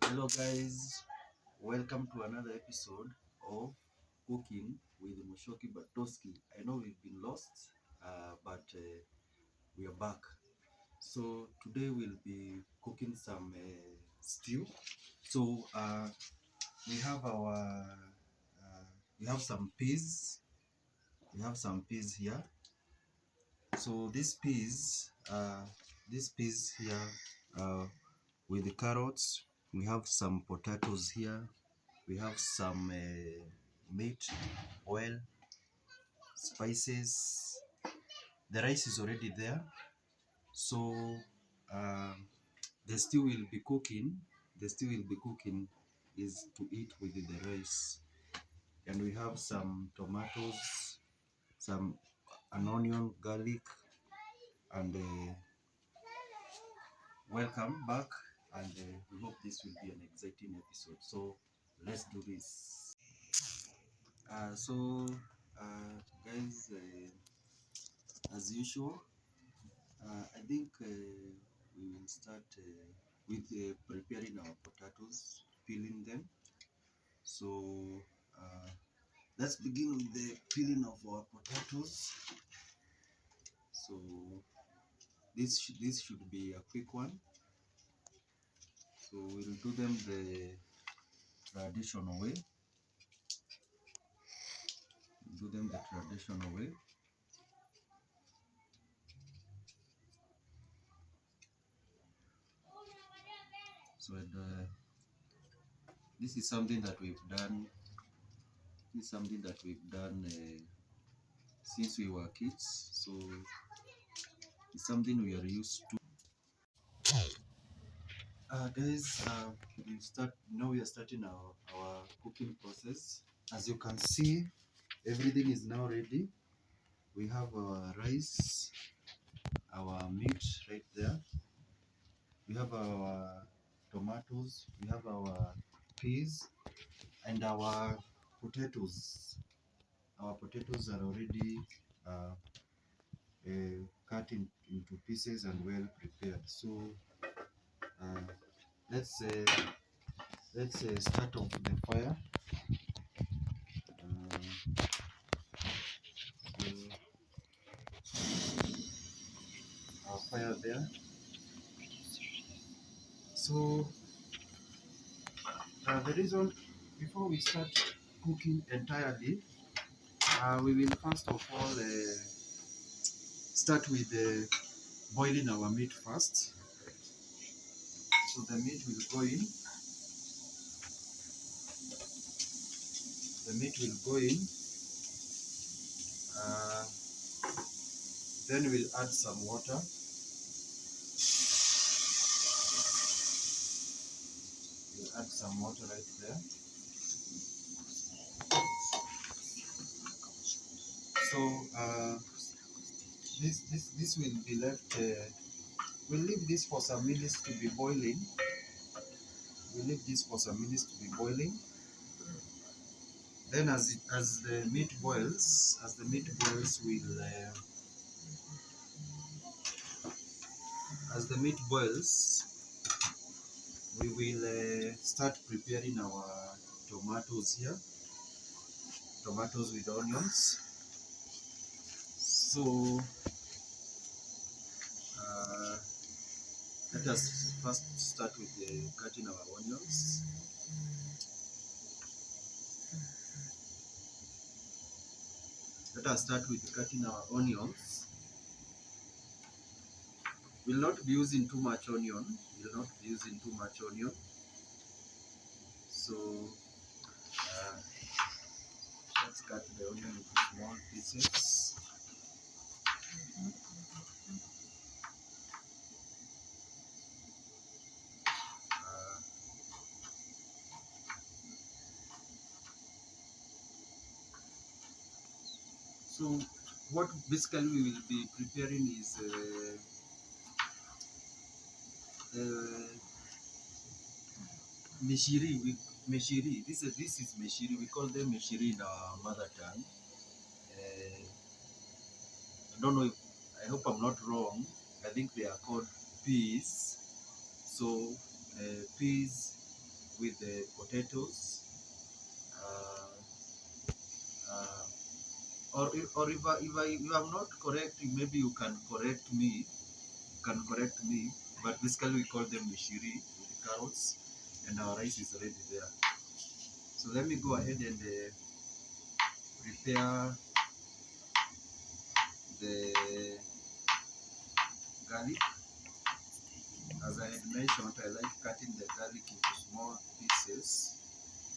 Hello guys, welcome to another episode of Cooking with Mushoki Batoski. I know we've been lost, but we are back. So today we'll be cooking some stew. So we have our, we have some peas. We have some peas here. So these peas here, with the carrots. We have some potatoes here. We have some meat, oil, spices. The rice is already there. So uh, the stew will be cooking. The stew will be cooking is to eat with the rice. And we have some tomatoes, some an onion, garlic, and welcome back. And we hope this will be an exciting episode. So let's do this. So guys, as usual, I think we will start with preparing our potatoes, peeling them. So uh, let's begin with the peeling of our potatoes. So this should be a quick one. So we'll do them the traditional way. Do them the traditional way. So this is something that we've done. This is something that we've done since we were kids. So it's something we are used to. Guys, we are starting our cooking process. As you can see, everything is now ready. We have our rice, our meat right there. We have our tomatoes, we have our peas, and our potatoes. Our potatoes are already uh, cut into pieces and well prepared. So uh, let's uh, let's start off the fire. Uh, our fire there. So the reason before we start cooking entirely, we will first of all start with boiling our meat first. So the meat will go in. The meat will go in. Uh, then we'll add some water. We'll add some water right there. So this will be left. We'll leave this for some minutes to be boiling. We'll leave this for some minutes to be boiling. Then as the meat boils, as the meat boils, we will start preparing our tomatoes here. Tomatoes with onions. So uh, let us first start with cutting our onions. Let us start with cutting our onions. We'll not be using too much onion. We'll not be using too much onion. So uh, let's cut the onion into small pieces. Uh, so what basically we will be preparing is Michiri. Michiri. This is Michiri. We call them Michiri in our mother tongue. I don't know if, I hope I'm not wrong. I think they are called peas. So peas with the potatoes. Uh, uh, or if I'm not correct, maybe you can correct me. Can correct me. But basically, we call them Michiri with the carrots, and our rice is already there. So let me go ahead and prepare the garlic. As I had mentioned, I like cutting the garlic into small pieces.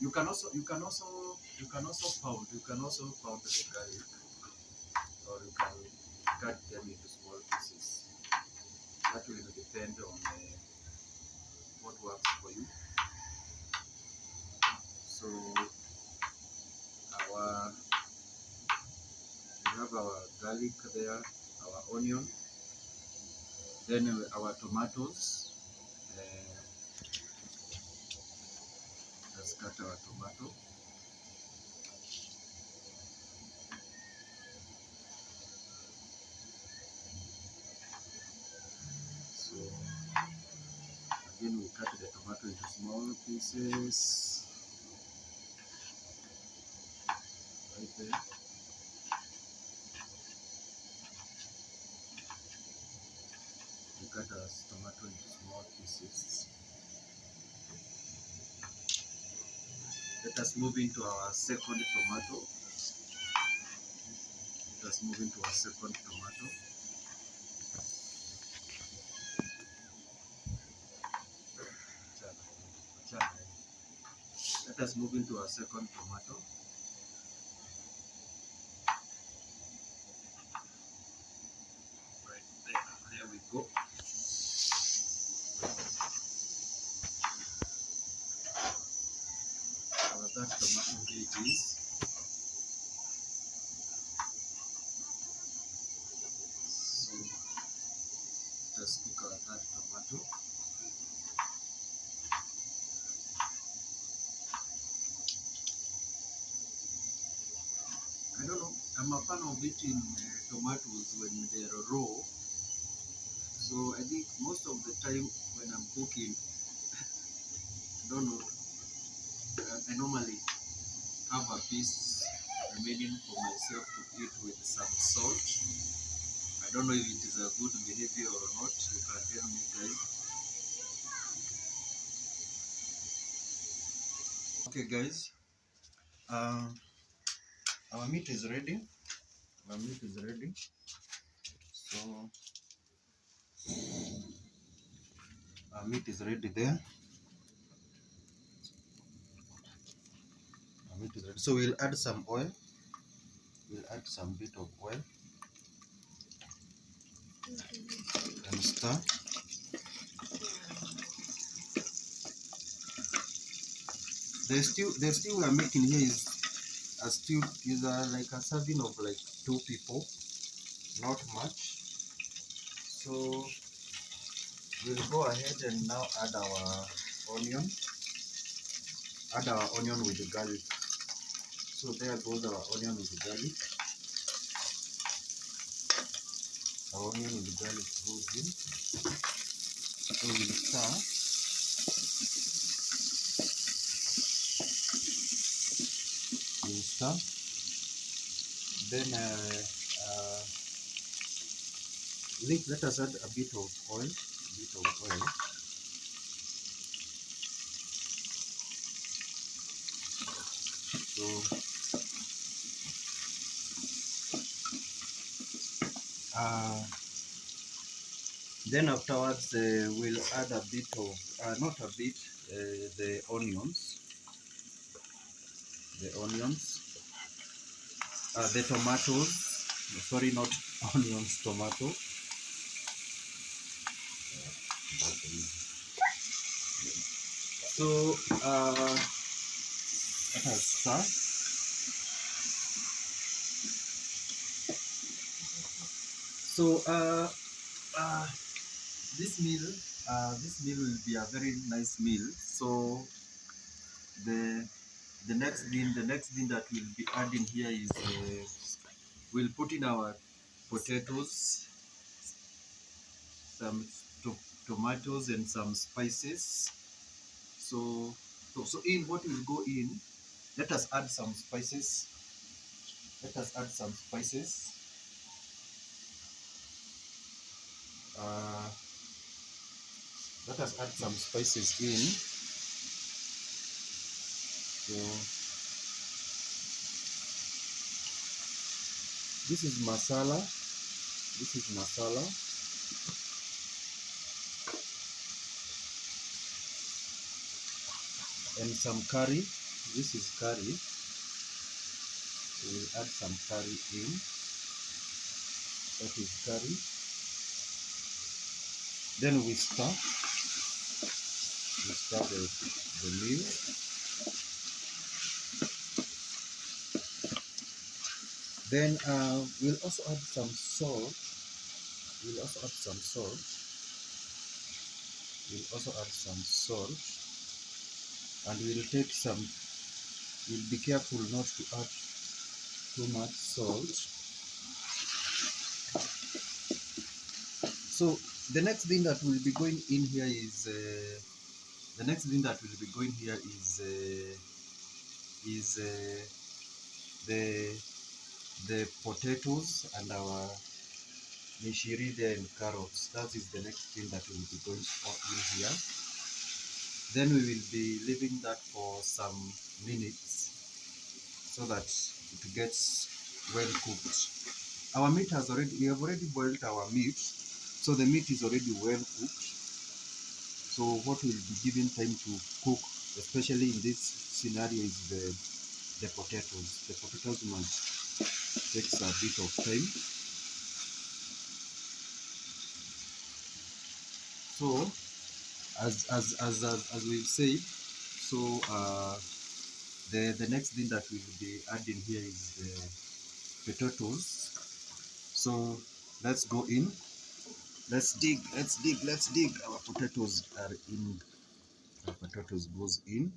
You can also pound the garlic, or you can cut them into small pieces. That will depend on what works for you. So our we have our garlic there, our onion, then our tomatoes. Uh, let's cut our tomato. So again, we cut the tomato into small pieces right there. We cut our tomato into small pieces. Let us move into our second tomato. Let us move into our second tomato. Let us move into our second tomato. Right there. There we go. Our third tomato here it is. So let us cook our third tomato. I don't know. I'm a fan of eating tomatoes when they're raw. So I think most of the time when I'm cooking, I don't know. I normally have a piece remaining for myself to eat with some salt. I don't know if it is a good behavior or not. You can tell me, guys. Okay, guys. Uh, our meat is ready. Our meat is ready. So our meat is ready there. Our meat is ready. So we'll add some oil. We'll add some bit of oil and stir. The stew we are making here is a stew. Is like a serving of like 2 people, not much. So we'll go ahead and now add our onion. Add our onion with the garlic. So there goes our onion with the garlic. Our onion with the garlic goes in. So we'll stir. We'll stir. Then let us add a bit of oil. A bit of oil. So then afterwards we'll add a bit of not a bit the onions. The tomatoes. Sorry, not onions, tomato. So let us start. So uh, this meal will be a very nice meal. So the the next thing that we'll be adding here is we'll put in our potatoes, some tomatoes, and some spices. So So in what will go in, let us add some spices. Let us add some spices. Uh, Let us add some spices in. So this is masala. This is masala. And some curry. This is curry. We'll add some curry in. That is curry. Then we stir. We stir the meal. Then we'll also add some salt. We'll also add some salt. We'll also add some salt. And we'll take some. We'll be careful not to add too much salt. So the next thing that will be going in here is the potatoes and our Michiri there and carrots. That is the next thing that will be going in here. Then we will be leaving that for some minutes so that it gets well cooked. Our meat has already, we have already boiled our meat, so the meat is already well cooked. So what will be given time to cook, especially in this scenario, is the potatoes. The potatoes must take a bit of time. So as we've said, so the next thing that we will be adding here is the potatoes. So let's go in. Let's dig. Let's dig. Let's dig. Our potatoes are in. Our potatoes goes in.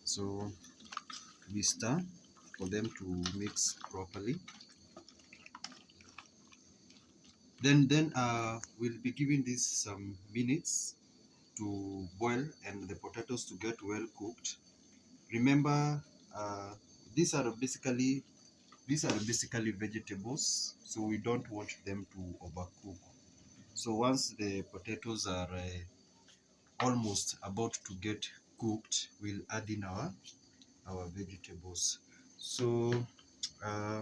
So we stir for them to mix properly. Then we'll be giving this some minutes to boil and the potatoes to get well cooked. Remember, uh, these are basically vegetables, so we don't want them to overcook. So once the potatoes are almost about to get cooked, we'll add in our vegetables. So uh,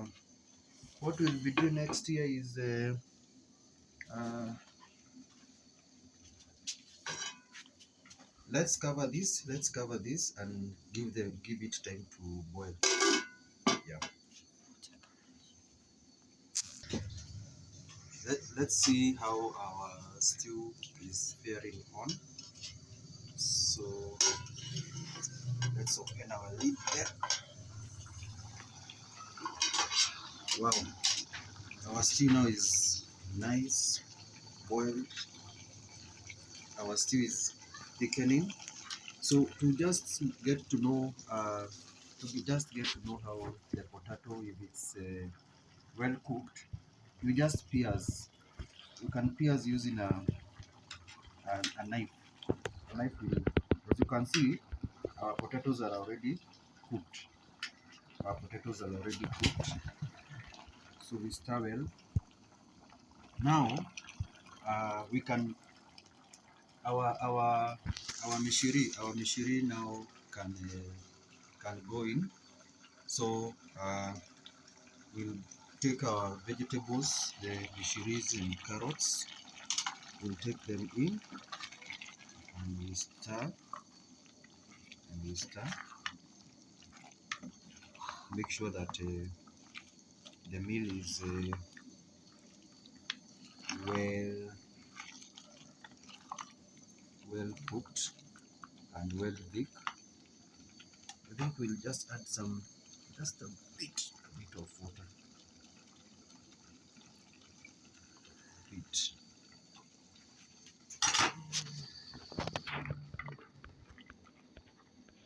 what we'll be doing next here is uh, let's cover this and give it time to boil. Yeah, let's see how our stew is faring on. So let's open our lid there. Wow, our stew now is nice boiled. Our stew is thickening. So to just get to know how the potato, if it's well cooked, you just pierce. You can pierce using a knife. A knife will, as you can see, our potatoes are already cooked. Our potatoes are already cooked. So we stir well. Now we can our mishiri now can go in. So we'll take our vegetables, the mishiris and carrots. We'll take them in and we stir and we stir. Make sure that the meal is well cooked and well thick. I think we'll just add just a bit of water. Bit.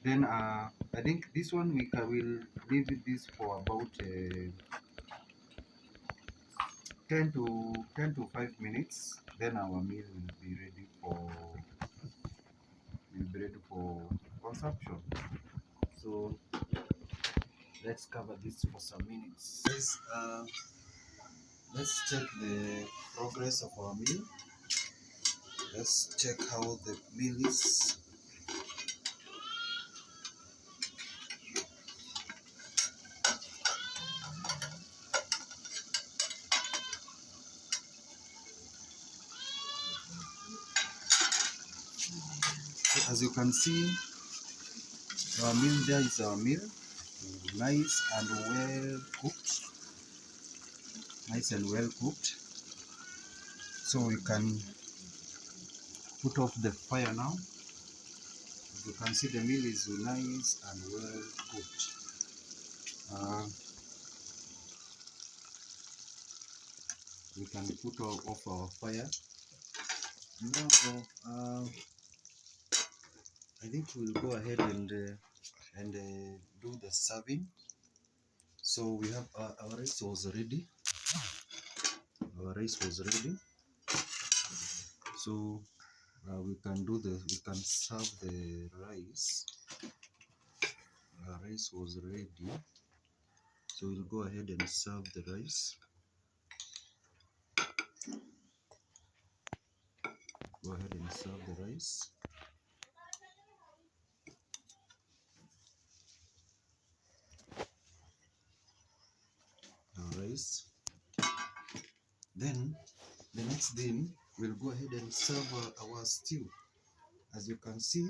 Then I think this one will leave this for about 10 to 5 minutes. Then our meal will be ready ready for consumption. So let's cover this for some minutes. Guys, let's check the progress of our meal. Let's check how the meal is. So as you can see, our meal there is our meal. Nice and well cooked. Nice and well cooked. So we can put off the fire now. As you can see, the meal is nice and well cooked. We can put off our fire. Now, I think we'll go ahead and do the serving. So we have our rice was ready. Our rice was ready. So we can serve the rice. Our rice was ready. So we'll go ahead and serve the rice. Go ahead and serve the rice. Our rice. Then the next thing, we'll go ahead and serve our stew. As you can see,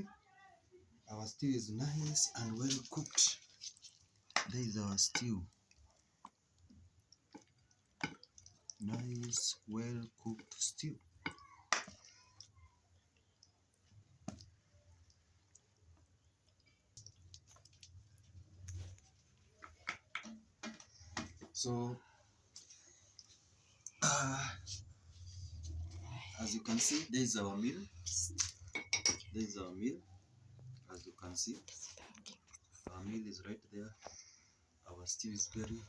our stew is nice and well cooked. There is our stew. Nice, well cooked stew. So, as you can see, there is our meal. There is our meal. As you can see, our meal is right there. Our stew is very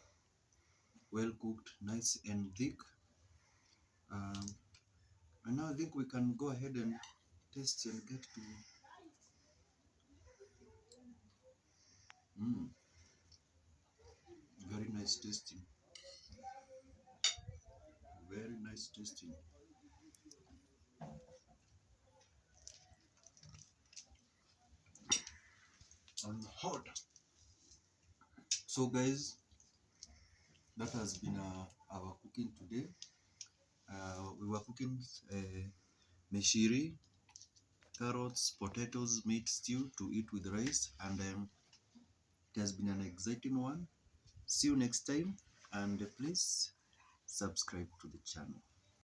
well cooked, nice and thick. And now I think we can go ahead and taste and get to. Very nice tasting. Very nice tasting. And hot. So guys, that has been our cooking today. We were cooking Michiri, carrots, potatoes, meat stew to eat with rice, and it has been an exciting one. See you next time, and please subscribe to the channel.